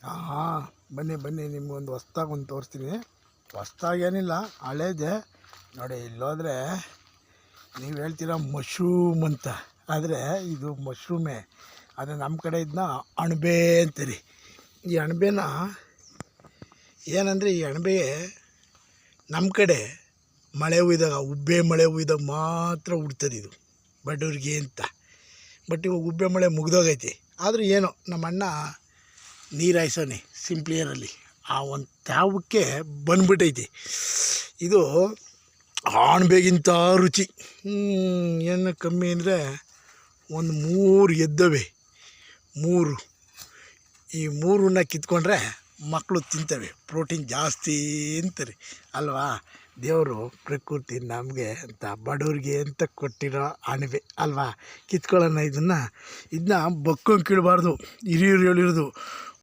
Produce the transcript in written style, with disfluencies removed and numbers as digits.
ಹಾಂ, ಬನ್ನಿ ಬನ್ನಿ, ನಿಮ್ಗೊಂದು ಹೊಸ್ದಾಗಿ ಒಂದು ತೋರಿಸ್ತೀನಿ. ಹೊಸ್ದಾಗೇನಿಲ್ಲ, ಹಳೇದೆ ನೋಡಿ. ಇಲ್ಲೋದ್ರೆ ನೀವು ಹೇಳ್ತೀರ ಮಶ್ರೂಮ್ ಅಂತ, ಆದರೆ ಇದು ಮಶ್ರೂಮೇ. ಆದರೆ ನಮ್ಮ ಕಡೆ ಇದನ್ನ ಅಣಬೆ ಅಂತೀರಿ. ಈ ಅಣಬೆನ ಏನಂದರೆ, ಈ ಅಣಬೆಗೆ ನಮ್ಮ ಕಡೆ ಮಳೆ ಹುಯ್ದಾಗ, ಉಬ್ಬೆ ಮಳೆ ಹುಯ್ದಾಗ ಮಾತ್ರ ಹುಡ್ತದೆ ಇದು, ಬಡವ್ರಿಗೆ ಅಂತ. ಬಟ್ ಇವಾಗ ಉಬ್ಬೆ ಮಳೆ ಮುಗ್ದೋಗೈತಿ. ಆದರೂ ಏನೋ ನಮ್ಮ ಅಣ್ಣ ನೀರು ಹಾಯ್ಸೋನೆ ಸಿಂಪ್ಲಿಯರಲ್ಲಿ, ಆ ಒಂದು ತ್ಯಾವಕ್ಕೆ ಬಂದ್ಬಿಟ್ಟೈತಿ ಇದು. ಅಣಬೆಗಿಂತ ರುಚಿ ಏನು ಕಮ್ಮಿ ಅಂದರೆ ಒಂದು 3 ಎದ್ದವೆ, 3. ಈ 3ನ್ನ ಕಿತ್ಕೊಂಡ್ರೆ ಮಕ್ಕಳು ತಿಂತವೆ, ಪ್ರೋಟೀನ್ ಜಾಸ್ತಿ ಅಂತಾರೆ ಅಲ್ವಾ. ದೇವರು ಪ್ರಕೃತಿ ನಮಗೆ ಅಂತ, ಬಡವ್ರಿಗೆ ಅಂತ ಕೊಟ್ಟಿರೋ ಅಣಬೆ ಅಲ್ವಾ. ಕಿತ್ಕೊಳ್ಳೋಣ ಇದನ್ನ ಬಕ್ಕೊಂಡ್ ಕೀಳಬಾರ್ದು, ಹಿರಿಯರು ಹೇಳಿರೋದು